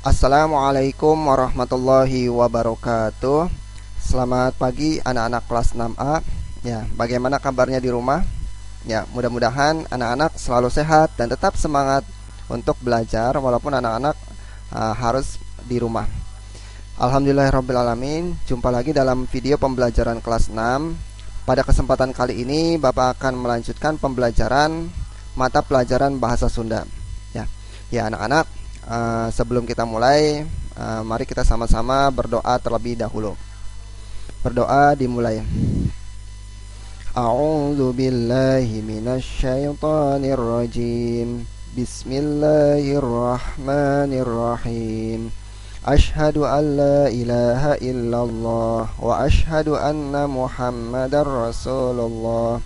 Assalamualaikum warahmatullahi wabarakatuh. Selamat pagi anak-anak kelas 6A. Ya, bagaimana kabarnya di rumah? Ya, mudah-mudahan anak-anak selalu sehat dan tetap semangat untuk belajar walaupun anak-anak harus di rumah. Alhamdulillahirabbil alamin. Jumpa lagi dalam video pembelajaran kelas 6. Pada kesempatan kali ini Bapak akan melanjutkan pembelajaran mata pelajaran bahasa Sunda. Ya, ya anak-anak, sebelum kita mulai, mari kita sama-sama berdoa terlebih dahulu. Berdoa dimulai. A'udzu billahi minasyaitonir rajim. Bismillahirrahmanirrahim. Asyhadu an la ilaha illallah wa asyhadu anna Muhammadar Rasulullah.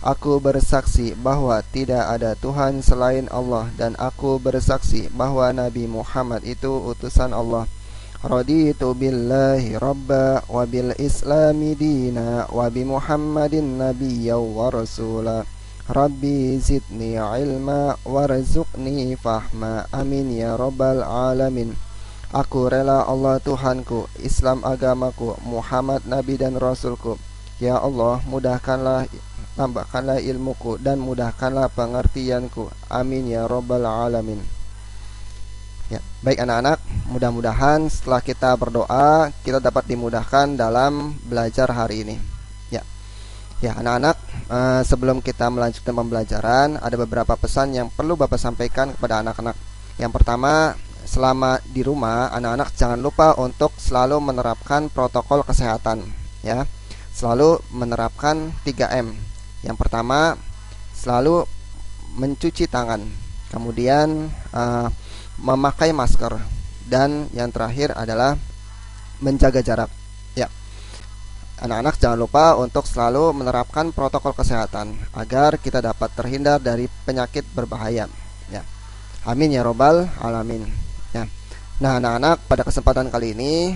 Aku bersaksi bahwa tidak ada Tuhan selain Allah, dan aku bersaksi bahwa Nabi Muhammad itu utusan Allah. Raditu billahi rabba wa bil islami dina wa bi Muhammadin nabiyya wa rasula. Rabbi zidni ilma warzuqni fahma. Amin ya rabbal alamin. Aku rela Allah Tuhanku, Islam agamaku, Muhammad nabi dan rasulku. Ya Allah, mudahkanlah, tambahkanlah ilmuku dan mudahkanlah pengertianku. Amin ya rabbal alamin. Ya, baik anak-anak, mudah-mudahan setelah kita berdoa kita dapat dimudahkan dalam belajar hari ini. Ya, ya anak-anak, sebelum kita melanjutkan pembelajaran, ada beberapa pesan yang perlu Bapak sampaikan kepada anak-anak. Yang pertama, selama di rumah, anak-anak jangan lupa untuk selalu menerapkan protokol kesehatan. Ya, selalu menerapkan 3M. Yang pertama, selalu mencuci tangan. Kemudian memakai masker, dan yang terakhir adalah menjaga jarak. Ya, anak-anak jangan lupa untuk selalu menerapkan protokol kesehatan agar kita dapat terhindar dari penyakit berbahaya. Ya, amin ya robbal alamin. Ya, nah anak-anak, pada kesempatan kali ini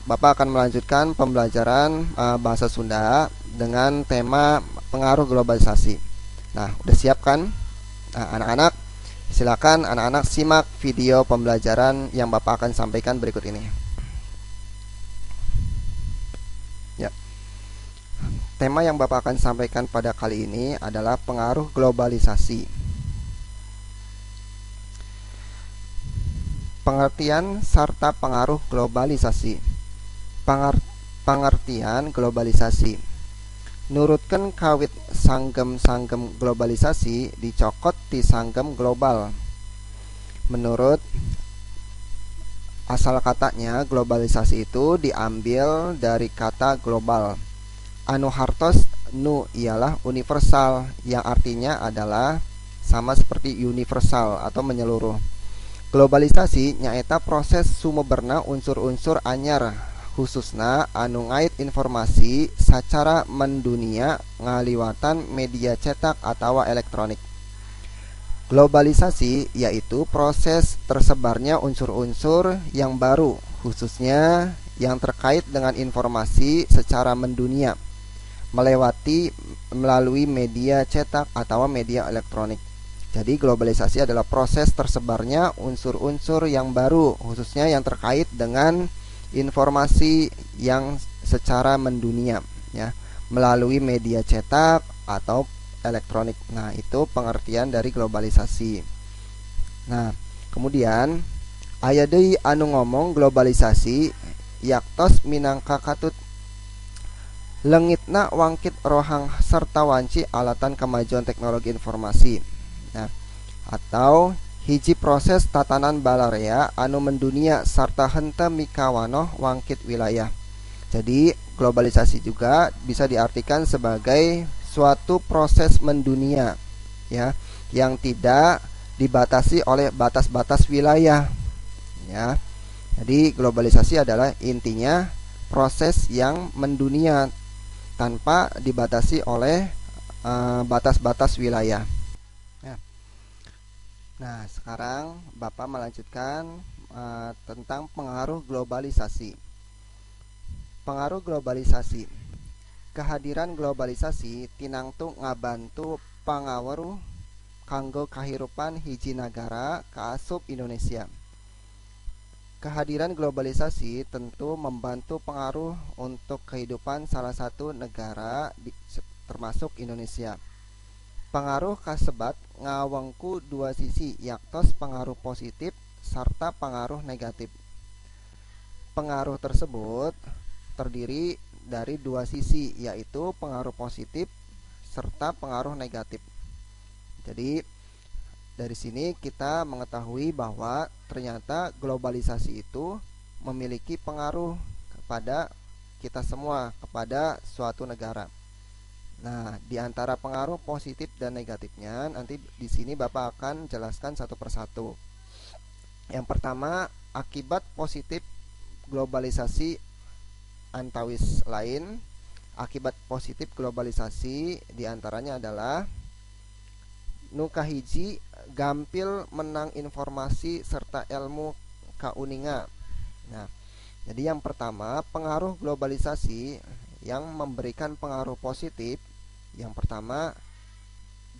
Bapak akan melanjutkan pembelajaran bahasa Sunda dengan tema pengaruh globalisasi. Nah, udah siap kan? Nah, anak-anak, silakan anak-anak simak video pembelajaran yang Bapak akan sampaikan berikut ini. Ya. Tema yang Bapak akan sampaikan pada kali ini adalah pengaruh globalisasi. Pengertian serta pengaruh globalisasi. Pengertian globalisasi. Nurutkeun kawit sanggem-sanggem globalisasi dicokot ti sanggem global. Menurut asal katanya, globalisasi itu diambil dari kata global. Anu hartos nu ialah universal, yang artinya adalah sama seperti universal atau menyeluruh. Globalisasi nyaeta proses sumeberna unsur-unsur anyar, khususna anu ngait informasi secara mendunia ngaliwatan media cetak atau elektronik. Globalisasi yaitu proses tersebarnya unsur-unsur yang baru, khususnya yang terkait dengan informasi secara mendunia melalui media cetak atau media elektronik. Jadi globalisasi adalah proses tersebarnya unsur-unsur yang baru, khususnya yang terkait dengan informasi yang secara mendunia, ya, melalui media cetak atau elektronik. Nah, itu pengertian dari globalisasi. Nah, kemudian aya deui anu ngomong globalisasi yaktos minangka katut leungitna wangkit rohang serta wanci alatan kemajuan teknologi informasi. Nah, atau hiji proses tatanan balarea anu mendunia sarta henteu mikawanoh wangkit wilayah. Jadi globalisasi juga bisa diartikan sebagai suatu proses mendunia, ya, yang tidak dibatasi oleh batas-batas wilayah, ya. Jadi globalisasi adalah intinya proses yang mendunia tanpa dibatasi oleh batas-batas wilayah. Nah, sekarang Bapak melanjutkan tentang pengaruh globalisasi. Pengaruh globalisasi. Kehadiran globalisasi tinangtu ngabantu pangaweruh kanggo kahirupan hiji nagara kaasup Indonesia. kehadiran globalisasi tentu membantu pengaruh untuk kehidupan salah satu negara termasuk Indonesia. Pengaruh kasebat ngawengku dua sisi, yaktos pengaruh positif serta pengaruh negatif. Pengaruh tersebut terdiri dari dua sisi, yaitu pengaruh positif serta pengaruh negatif. Jadi dari sini kita mengetahui bahwa ternyata globalisasi itu memiliki pengaruh kepada kita semua, kepada suatu negara. Nah, di antara pengaruh positif dan negatifnya, nanti di sini Bapak akan jelaskan satu persatu. Yang pertama, akibat positif globalisasi antawis lain. Akibat positif globalisasi diantaranya adalah nukahiji gampil menang informasi serta ilmu kauninga. Nah, jadi yang pertama, pengaruh globalisasi yang memberikan pengaruh positif. Yang pertama,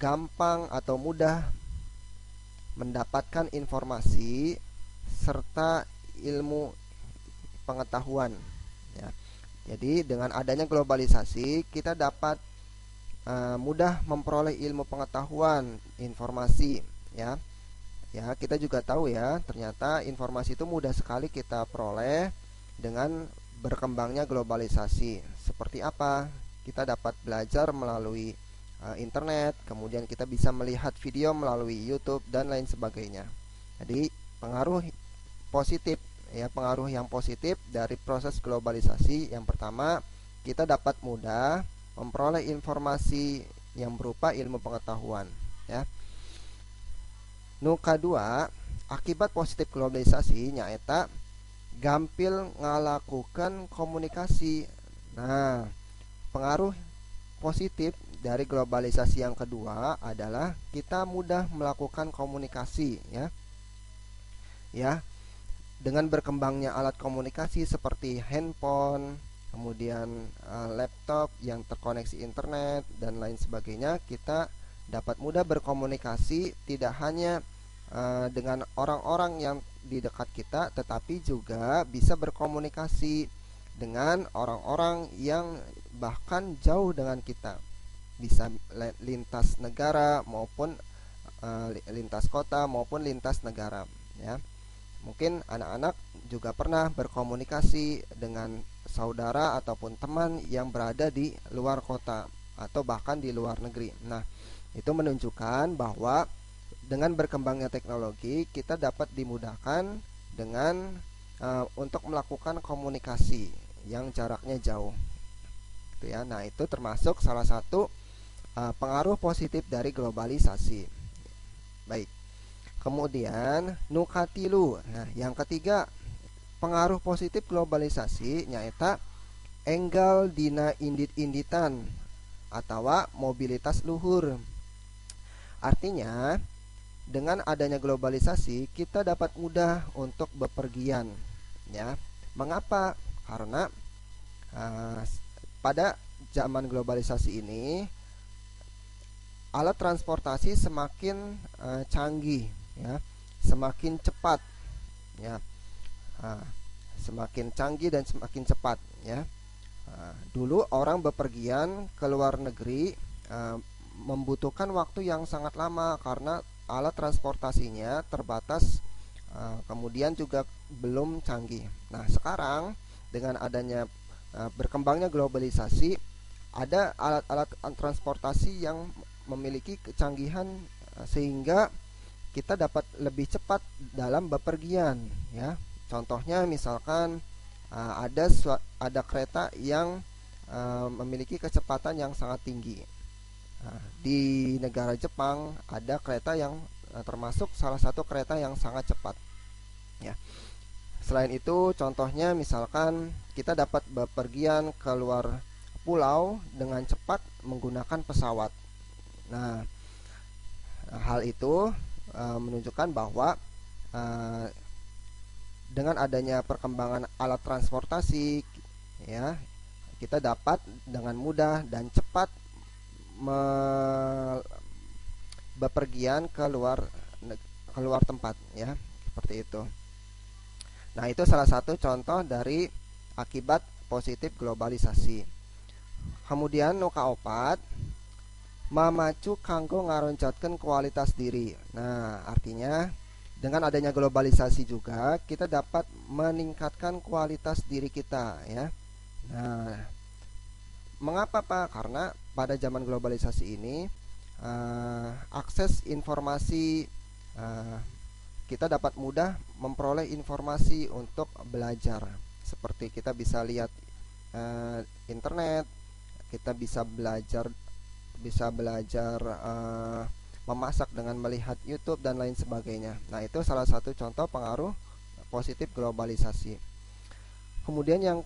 gampang atau mudah mendapatkan informasi serta ilmu pengetahuan, ya. Jadi dengan adanya globalisasi kita dapat mudah memperoleh ilmu pengetahuan, informasi, ya. Ya, kita juga tahu ya, ternyata informasi itu mudah sekali kita peroleh dengan berkembangnya globalisasi. Seperti apa? Kita dapat belajar melalui internet, kemudian kita bisa melihat video melalui YouTube dan lain sebagainya. Jadi, pengaruh positif, ya, pengaruh yang positif dari proses globalisasi. Yang pertama, kita dapat mudah memperoleh informasi yang berupa ilmu pengetahuan, ya. Nu kadua, akibat positif globalisasi nyaeta gampil ngalakukan komunikasi. Nah, pengaruh positif dari globalisasi yang kedua adalah kita mudah melakukan komunikasi, ya. Ya, dengan berkembangnya alat komunikasi seperti handphone, kemudian laptop yang terkoneksi internet dan lain sebagainya, kita dapat mudah berkomunikasi tidak hanya dengan orang-orang yang di dekat kita, tetapi juga bisa berkomunikasi dengan orang-orang yang bahkan jauh dengan kita, bisa lintas negara maupun lintas kota maupun lintas negara, ya. Mungkin anak-anak juga pernah berkomunikasi dengan saudara ataupun teman yang berada di luar kota atau bahkan di luar negeri. Nah, itu menunjukkan bahwa dengan berkembangnya teknologi kita dapat dimudahkan dengan untuk melakukan komunikasi yang jaraknya jauh. Gitu ya. Nah, itu termasuk salah satu pengaruh positif dari globalisasi. Baik. Kemudian nukatilu. Nah, yang ketiga, pengaruh positif globalisasi nyaeta enggal dina indit-inditan atau mobilitas luhur. Artinya, dengan adanya globalisasi kita dapat mudah untuk bepergian, ya. Mengapa? Karena pada zaman globalisasi ini alat transportasi semakin canggih, ya, semakin cepat, ya. Semakin canggih dan semakin cepat, ya. Dulu orang bepergian ke luar negeri membutuhkan waktu yang sangat lama karena alat transportasinya terbatas, kemudian juga belum canggih. Nah, sekarang dengan adanya berkembangnya globalisasi, ada alat-alat transportasi yang memiliki kecanggihan sehingga kita dapat lebih cepat dalam bepergian, ya. Contohnya misalkan ada kereta yang memiliki kecepatan yang sangat tinggi. Di negara Jepang ada kereta yang termasuk salah satu kereta yang sangat cepat, ya. Selain itu, contohnya misalkan kita dapat bepergian ke luar pulau dengan cepat menggunakan pesawat. Nah, hal itu menunjukkan bahwa dengan adanya perkembangan alat transportasi, ya, kita dapat dengan mudah dan cepat bepergian ke luar tempat, ya, seperti itu. Nah, itu salah satu contoh dari akibat positif globalisasi. Kemudian nu kaopat, mamacu kanggo ngaroncatkeun kualitas diri. Nah, artinya dengan adanya globalisasi juga kita dapat meningkatkan kualitas diri kita ya. Nah, mengapa Pak? Karena pada zaman globalisasi ini akses informasi, eh, kita dapat mudah memperoleh informasi untuk belajar. Seperti kita bisa lihat internet, kita bisa belajar memasak dengan melihat YouTube dan lain sebagainya. Nah, itu salah satu contoh pengaruh positif globalisasi. Kemudian yang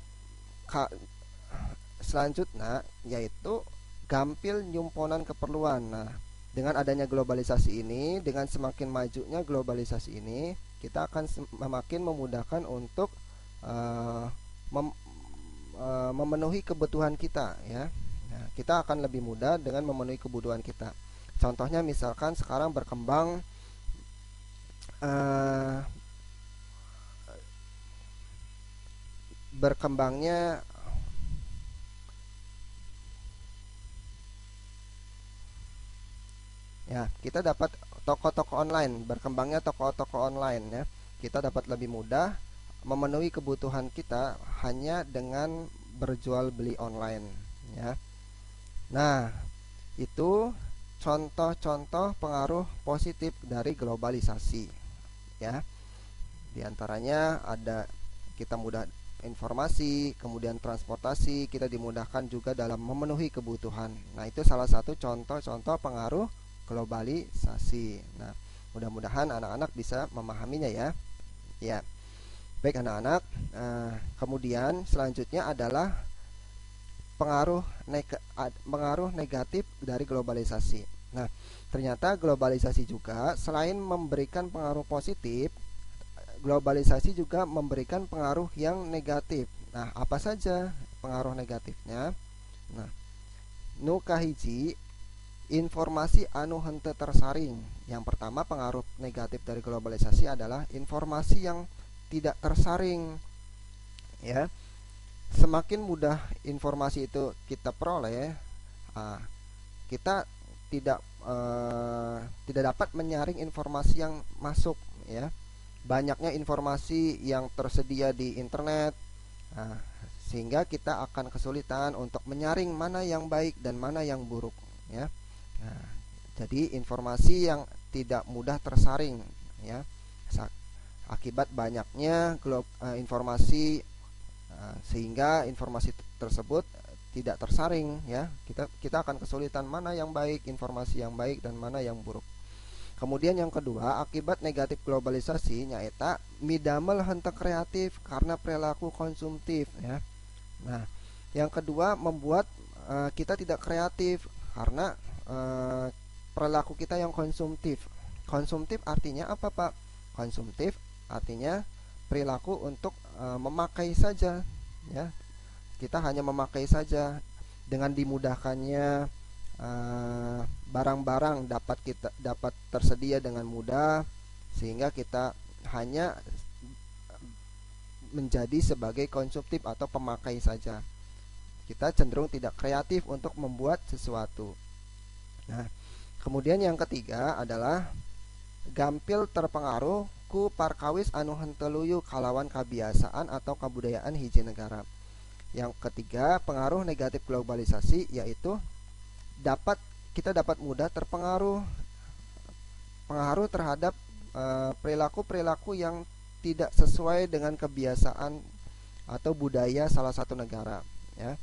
selanjutnya yaitu gampil nyumponan keperluan. Nah, dengan adanya globalisasi ini, dengan semakin majunya globalisasi ini, kita akan semakin memudahkan untuk uh, mem- memenuhi kebutuhan kita ya. Nah, kita akan lebih mudah dengan memenuhi kebutuhan kita. Contohnya misalkan sekarang uh, berkembangnya ya, kita dapat toko-toko online, berkembangnya toko-toko online ya. Kita dapat lebih mudah memenuhi kebutuhan kita hanya dengan berjual beli online ya. Nah, itu contoh-contoh pengaruh positif dari globalisasi ya. Di antaranya ada kita mudah informasi, kemudian transportasi, kita dimudahkan juga dalam memenuhi kebutuhan. Nah, itu salah satu contoh-contoh pengaruh globalisasi. Nah, mudah-mudahan anak-anak bisa memahaminya ya. Ya, baik anak-anak. Kemudian selanjutnya adalah pengaruh negatif dari globalisasi. Nah, ternyata globalisasi juga selain memberikan pengaruh positif, globalisasi juga memberikan pengaruh yang negatif. Nah, apa saja pengaruh negatifnya? Nah, nu kahiji, informasi anu henteu tersaring. Yang pertama, pengaruh negatif dari globalisasi adalah informasi yang tidak tersaring ya. Semakin mudah informasi itu kita peroleh, kita tidak dapat menyaring informasi yang masuk ya. Banyaknya informasi yang tersedia di internet, sehingga kita akan kesulitan untuk menyaring mana yang baik dan mana yang buruk ya. Nah, jadi informasi yang tidak mudah tersaring ya, akibat banyaknya informasi, sehingga informasi tersebut tidak tersaring ya. Kita akan kesulitan mana yang baik, informasi yang baik dan mana yang buruk. Kemudian yang kedua, akibat negatif globalisasi nyaeta midamel henteu kreatif karena perilaku konsumtif ya. Nah, yang kedua membuat kita tidak kreatif karena perilaku kita yang konsumtif. Konsumtif artinya apa, Pak? Konsumtif artinya perilaku untuk memakai saja ya. Kita hanya memakai saja. Dengan dimudahkannya barang-barang dapat tersedia dengan mudah, sehingga kita hanya menjadi sebagai konsumtif atau pemakai saja. Kita cenderung tidak kreatif untuk membuat sesuatu. Nah, kemudian yang ketiga adalah gampil terpengaruh ku parkawis anu henteu luyu kalawan kebiasaan atau kebudayaan hiji negara. Yang ketiga, pengaruh negatif globalisasi yaitu kita dapat mudah terpengaruh terhadap perilaku-perilaku yang tidak sesuai dengan kebiasaan atau budaya salah satu negara ya.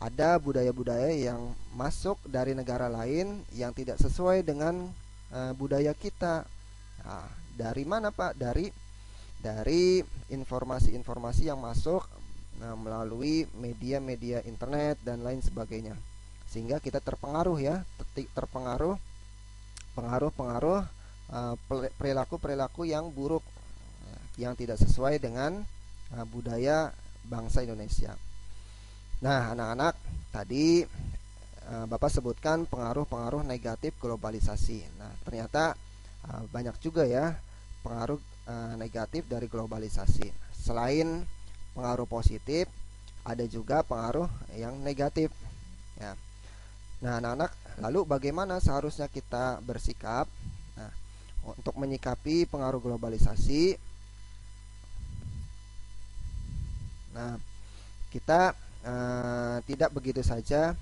Ada budaya-budaya yang masuk dari negara lain yang tidak sesuai dengan budaya kita. Nah, dari mana, Pak? Dari informasi-informasi yang masuk melalui media-media internet dan lain sebagainya, sehingga kita terpengaruh ya, pengaruh perilaku-perilaku yang buruk yang tidak sesuai dengan budaya bangsa Indonesia. Nah, anak-anak, tadi Bapak sebutkan pengaruh-pengaruh negatif globalisasi. Nah, ternyata banyak juga ya pengaruh negatif dari globalisasi. Selain pengaruh positif, ada juga pengaruh yang negatif ya. Nah, anak-anak, lalu bagaimana seharusnya kita bersikap? Nah, untuk menyikapi pengaruh globalisasi, nah, kita tidak begitu saja,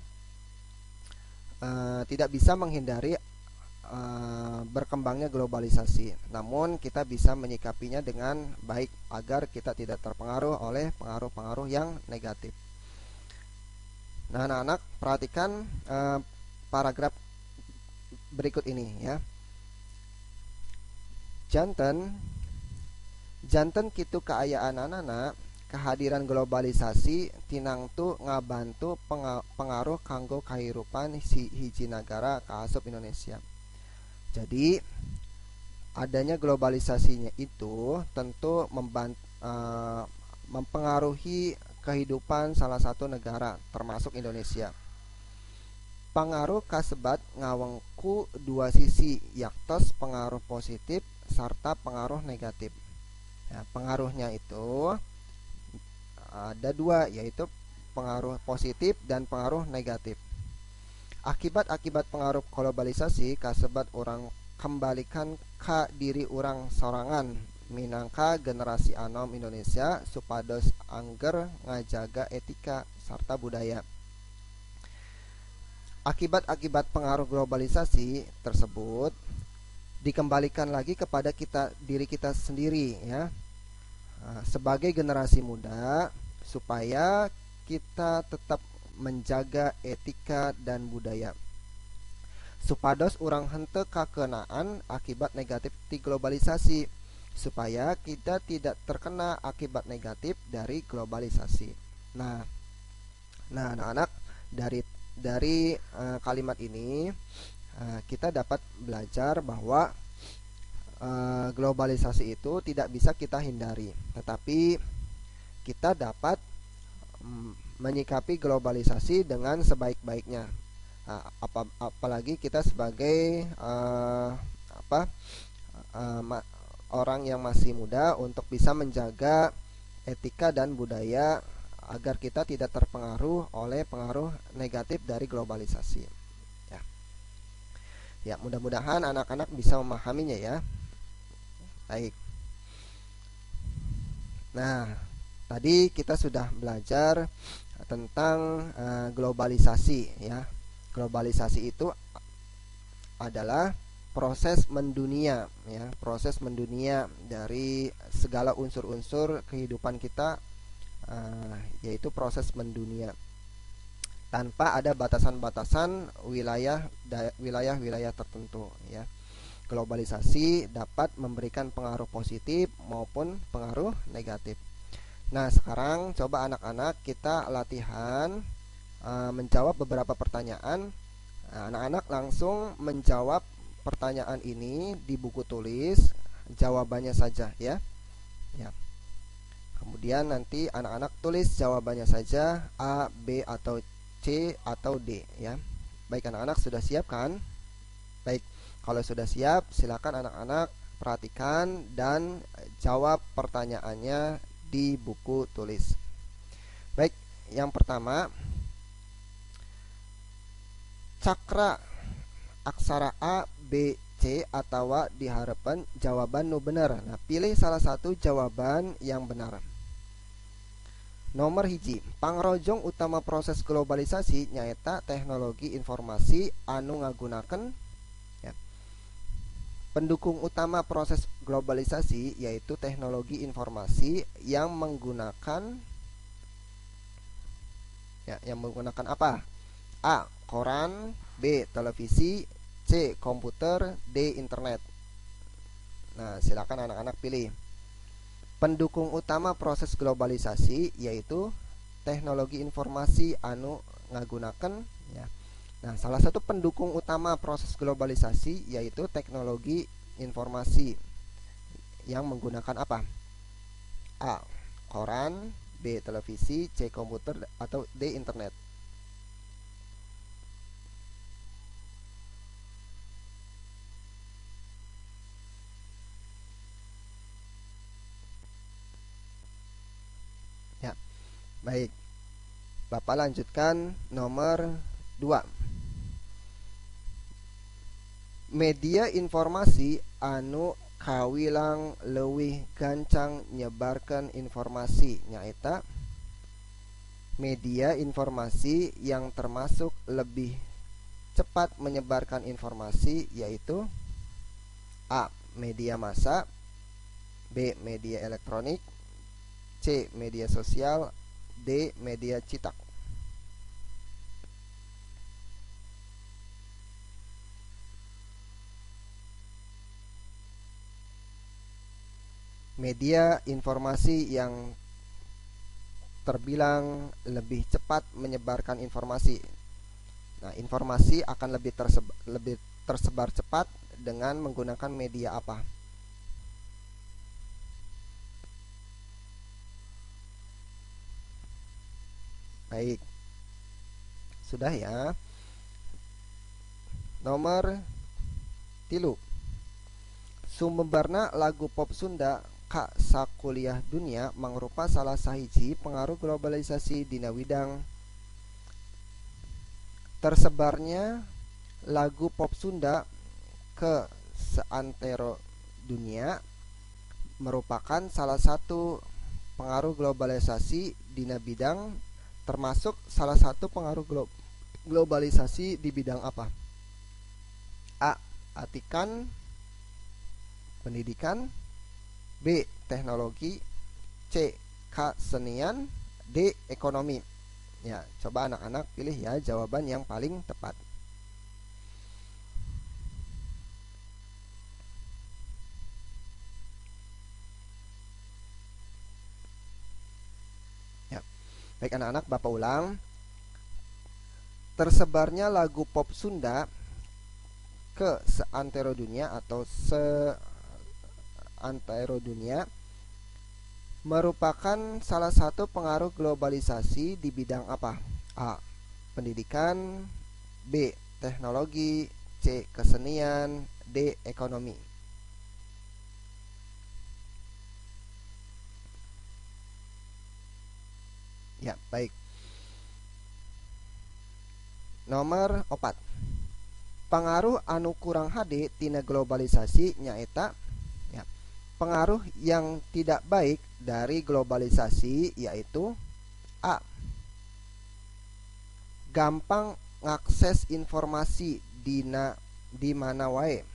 tidak bisa menghindari berkembangnya globalisasi. Namun kita bisa menyikapinya dengan baik agar kita tidak terpengaruh oleh pengaruh-pengaruh yang negatif. Nah, anak-anak, perhatikan paragraf berikut ini ya. Janten janten kitu kaayaan anak kehadiran globalisasi tinangtu ngabantu pengaruh kanggo kahirupan si hiji negara kaasup Indonesia. Jadi adanya globalisasinya itu tentu mempengaruhi kehidupan salah satu negara termasuk Indonesia. Pengaruh kasebat ngawengku dua sisi, yaktos pengaruh positif serta pengaruh negatif. Ya, pengaruhnya itu ada dua, yaitu pengaruh positif dan pengaruh negatif. Akibat-akibat pengaruh globalisasi kasebat orang kembalikan ke diri orang sorangan minangka generasi anom Indonesia supados angger ngajaga etika serta budaya. Akibat-akibat pengaruh globalisasi tersebut dikembalikan lagi kepada diri kita sendiri ya. Sebagai generasi muda supaya kita tetap menjaga etika dan budaya. Supados urang henteu kakenaan akibat negatif di globalisasi supaya kita tidak terkena akibat negatif dari globalisasi. Nah, anak-anak, dari kalimat ini kita dapat belajar bahwa globalisasi itu tidak bisa kita hindari, tetapi kita dapat menyikapi globalisasi dengan sebaik-baiknya. Apalagi kita sebagai orang yang masih muda untuk bisa menjaga etika dan budaya agar kita tidak terpengaruh oleh pengaruh negatif dari globalisasi. Ya, mudah-mudahan anak-anak bisa memahaminya ya. Baik. Nah, tadi kita sudah belajar tentang globalisasi ya. Globalisasi itu adalah proses mendunia ya, proses mendunia dari segala unsur-unsur kehidupan kita, yaitu proses mendunia tanpa ada batasan-batasan wilayah-wilayah tertentu ya. Globalisasi dapat memberikan pengaruh positif maupun pengaruh negatif. Nah, sekarang coba anak-anak kita latihan menjawab beberapa pertanyaan. Anak-anak langsung menjawab pertanyaan ini di buku tulis, jawabannya saja ya. Ya. Kemudian nanti anak-anak tulis jawabannya saja A, B atau C atau D ya. Baik, anak-anak sudah siap kan? Baik. Kalau sudah siap, silakan anak-anak perhatikan dan jawab pertanyaannya di buku tulis. Baik, yang pertama, cakra aksara A, B, C atau diharapkan jawaban nu benar. Nah, pilih salah satu jawaban yang benar. Nomor hiji, pangrojong utama proses globalisasi nyaeta teknologi informasi anu ngagunaken. Pendukung utama proses globalisasi yaitu teknologi informasi yang menggunakan apa? A. Koran, B. Televisi, C. Komputer, D. Internet. Nah, silakan anak-anak pilih. Pendukung utama proses globalisasi yaitu teknologi informasi anu ngagunaken ya. Nah, salah satu pendukung utama proses globalisasi yaitu teknologi informasi yang menggunakan apa? A. Koran, B. Televisi, C. Komputer, atau D. Internet. Baik, Bapak lanjutkan nomor 2. Media informasi anu kawilang leuwih gancang nyebarkan informasi nyaeta media informasi yang termasuk lebih cepat menyebarkan informasi yaitu A. Media massa, B. Media elektronik, C. Media sosial, D. Media cetak. Media informasi yang terbilang lebih cepat menyebarkan informasi. Nah, informasi akan lebih tersebar cepat dengan menggunakan media apa? Baik, sudah ya. Nomor 3. Sumberna lagu pop Sunda ka sakuliah dunia mangrupa salah sahiji pengaruh globalisasi dina widang tersebarnya lagu pop Sunda ke seantero dunia merupakan salah satu pengaruh globalisasi dina bidang, termasuk salah satu pengaruh globalisasi di bidang apa? A. Atikan, pendidikan, B. Teknologi, C. Kesenian, D. Ekonomi. Ya, coba anak-anak pilih ya jawaban yang paling tepat. Ya. Baik anak-anak, Bapak ulang. Tersebarnya lagu pop Sunda ke seantero dunia atau seantero dunia merupakan salah satu pengaruh globalisasi di bidang apa? A. Pendidikan, B. Teknologi, C. Kesenian, D. Ekonomi. Ya, baik. Nomor 4. Pengaruh anu kurang hade tina globalisasi nyaeta ya, pengaruh yang tidak baik dari globalisasi yaitu A. Gampang ngakses informasi di mana wae.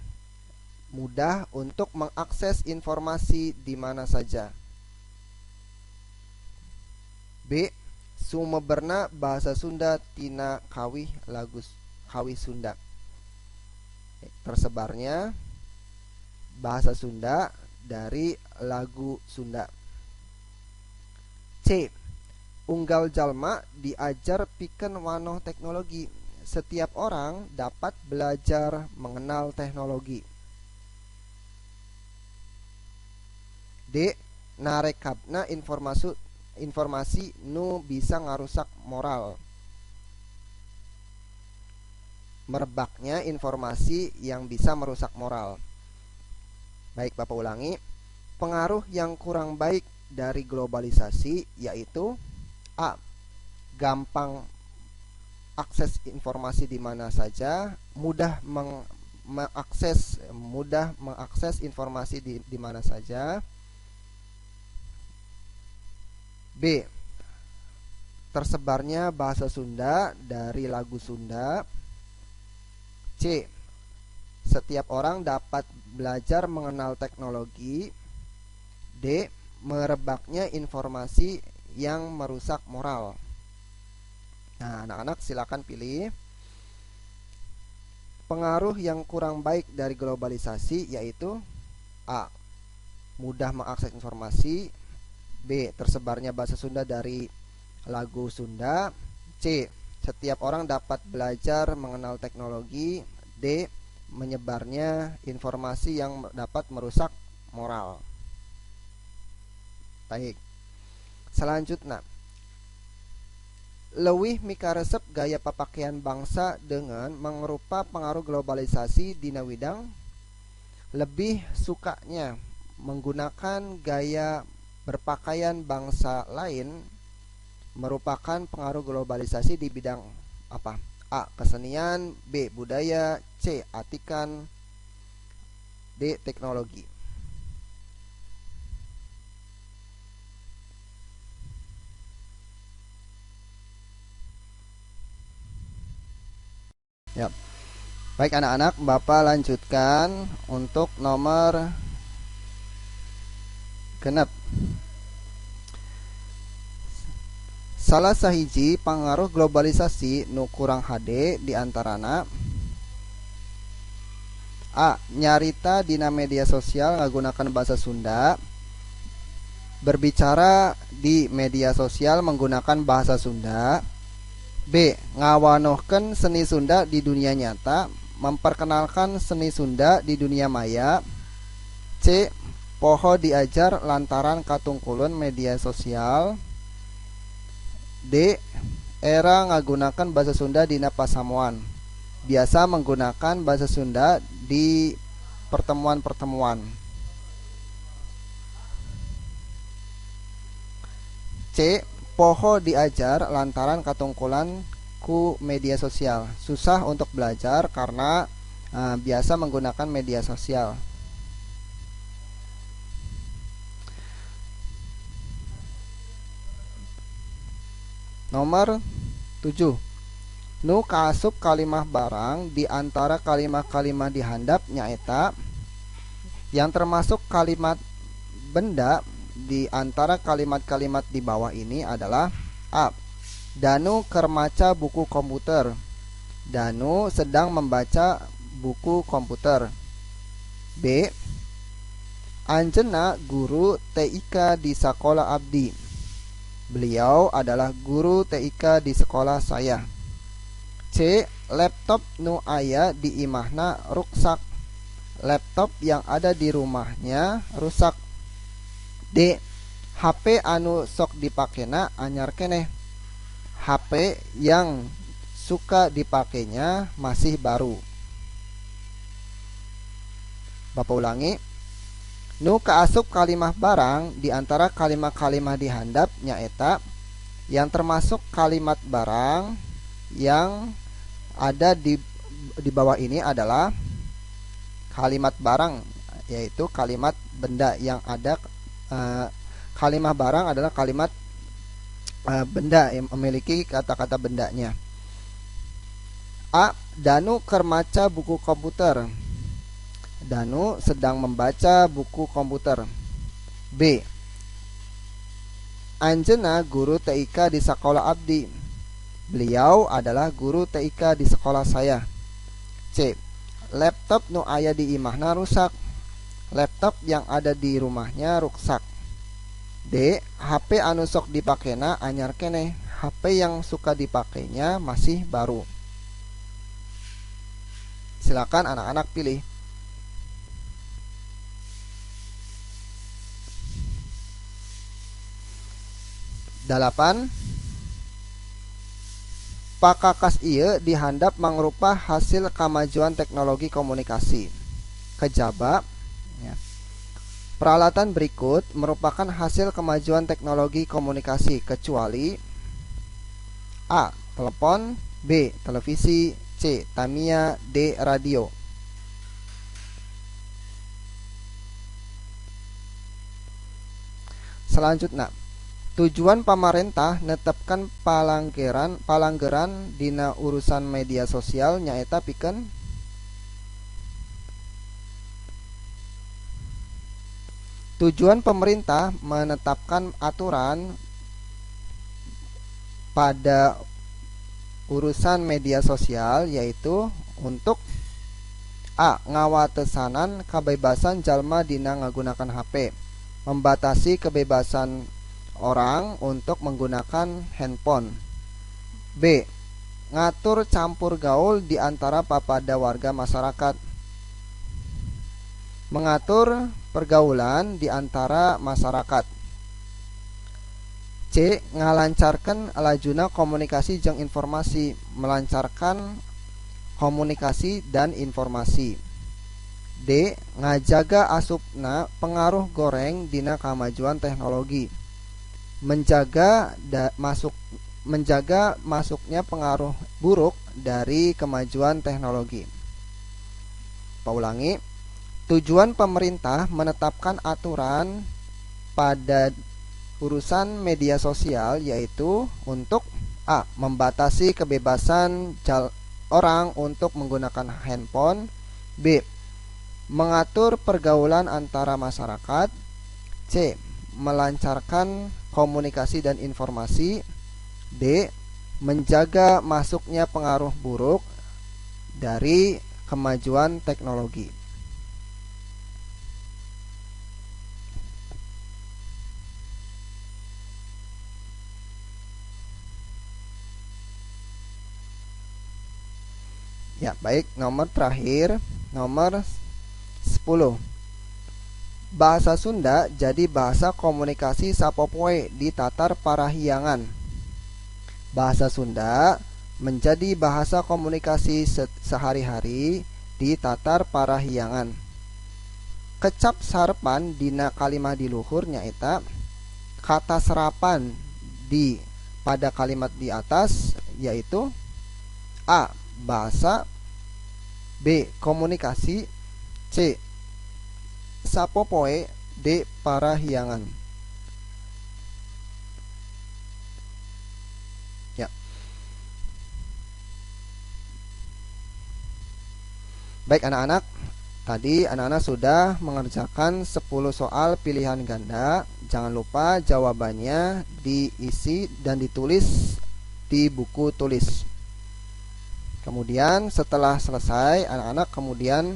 Mudah untuk mengakses informasi di mana saja. B. Sumeberna bahasa Sunda tina kawih Sunda. Tersebarnya bahasa Sunda dari lagu Sunda. C. Unggal jalma diajar pikeun wanoh teknologi. Setiap orang dapat belajar mengenal teknologi. D. Narekabna informasi nu bisa ngarusak moral. Merebaknya informasi yang bisa merusak moral. Baik, Bapak ulangi. Pengaruh yang kurang baik dari globalisasi yaitu A. Gampang akses informasi di mana saja, mudah mengakses informasi di mana saja. B. Tersebarnya bahasa Sunda dari lagu Sunda. C. Setiap orang dapat belajar mengenal teknologi. D. Merebaknya informasi yang merusak moral. Nah, anak-anak silakan pilih. Pengaruh yang kurang baik dari globalisasi yaitu A. Mudah mengakses informasi. B. Tersebarnya bahasa Sunda dari lagu Sunda. C. Setiap orang dapat belajar mengenal teknologi. D. Menyebarnya informasi yang dapat merusak moral. Baik. Selanjutnya, leuwih mikaresep gaya papakaian bangsa dengan mangrupa pengaruh globalisasi dina widang lebih sukanya menggunakan gaya berpakaian bangsa lain merupakan pengaruh globalisasi di bidang apa? A. Kesenian, B. Budaya, C. Atikan, D. Teknologi. Ya. Baik anak-anak, Bapak lanjutkan untuk nomor genep. Salah sahiji pengaruh globalisasi nu kurang hade di antarana A. Nyarita dina media sosial nggunakan bahasa Sunda. Berbicara di media sosial menggunakan bahasa Sunda. B. Ngawanohkeun seni Sunda di dunia nyata, memperkenalkan seni Sunda di dunia maya. C. Poho diajar lantaran katungkulun media sosial. D. Era ngagunakan bahasa Sunda dina pasamuan, biasa menggunakan bahasa Sunda di pertemuan-pertemuan. C. Poho diajar lantaran katungkulan ku media sosial, susah untuk belajar karena biasa menggunakan media sosial. Nomor 7. Nu kaasup kalimah barang di antara kalimah-kalimah di handap nyaeta. Yang termasuk kalimat benda di antara kalimat-kalimat di bawah ini adalah A. Danu keur maca buku komputer. Danu sedang membaca buku komputer. B. Anjeunna guru TIK di sekolah abdi. Beliau adalah guru TIK di sekolah saya. C. Laptop nu aya di imahna ruksak. Laptop yang ada di rumahnya rusak. D. HP anu sok dipakena anyar keneh. HP yang suka dipakainya masih baru. Bapak ulangi. Nu kaasup kalimah barang di antara kalimah-kalimah di handap nyaeta. Yang termasuk kalimat barang yang ada di bawah ini adalah kalimat barang, yaitu kalimat benda yang ada. Kalimah barang adalah kalimat benda yang memiliki kata-kata bendanya. A. Danu keur maca buku komputer. Danu sedang membaca buku komputer. B. Anjeunna guru TIK di sekolah abdi. Beliau adalah guru TIK di sekolah saya. C. Laptop nu aya di imahna rusak. Laptop yang ada di rumahnya rusak. D. HP anu sok dipakena anyar keneh. HP yang suka dipakainya masih baru. Silakan anak-anak pilih. 8. Pakakas ieu dihandap mangrupa hasil kamajuan teknologi komunikasi. Kejaba ya. Peralatan berikut merupakan hasil kemajuan teknologi komunikasi kecuali A. Telepon, B. Televisi, C. Tamiya, D. Radio. Selanjutnya, tujuan pamarentah netepkan palanggeran dina urusan media sosial nyaeta pikeun tujuan pemerintah menetapkan aturan pada urusan media sosial yaitu untuk A. Ngawatesanan kebebasan jalma dina ngagunakan HP, membatasi kebebasan orang untuk menggunakan handphone. B. Ngatur campur gaul di antara papada warga masyarakat, mengatur pergaulan di antara masyarakat. C. Ngalancarkan lajuna komunikasi jeung informasi, melancarkan komunikasi dan informasi. D. Ngajaga asupna pengaruh goreng dina kamajuan teknologi. menjaga masuknya pengaruh buruk dari kemajuan teknologi. Pak ulangi, tujuan pemerintah menetapkan aturan pada urusan media sosial yaitu untuk A. Membatasi kebebasan orang untuk menggunakan handphone. B. Mengatur pergaulan antara masyarakat. C. Melancarkan komunikasi dan informasi. D. Menjaga masuknya pengaruh buruk dari kemajuan teknologi. Ya, baik, nomor terakhir, nomor 10. Bahasa Sunda jadi bahasa komunikasi sapopoe di tatar parahyangan. Bahasa Sunda menjadi bahasa komunikasi sehari-hari di tatar parahyangan. Kecap sarpan dina kalimat di luhur nyaeta kata serapan di pada kalimat di atas yaitu A. Bahasa. B. Komunikasi. C. Sapopoe. D. Parahyangan. Ya. Baik anak-anak, tadi anak-anak sudah mengerjakan 10 soal pilihan ganda. Jangan lupa jawabannya diisi dan ditulis di buku tulis. Kemudian setelah selesai, anak-anak kemudian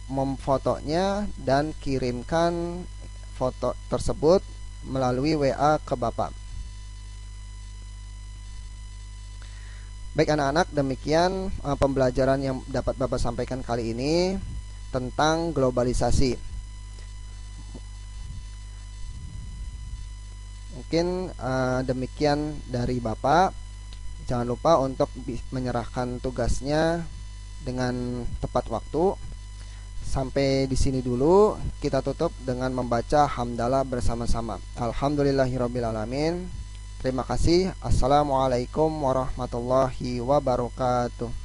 memfotonya dan kirimkan foto tersebut melalui WA ke Bapak. Baik anak-anak, demikian pembelajaran yang dapat Bapak sampaikan kali ini tentang globalisasi. Mungkin demikian dari Bapak. Jangan lupa untuk menyerahkan tugasnya dengan tepat waktu. Sampai di sini dulu, kita tutup dengan membaca hamdalah bersama-sama. Alhamdulillahirabbil alamin. Terima kasih. Assalamualaikum warahmatullahi wabarakatuh.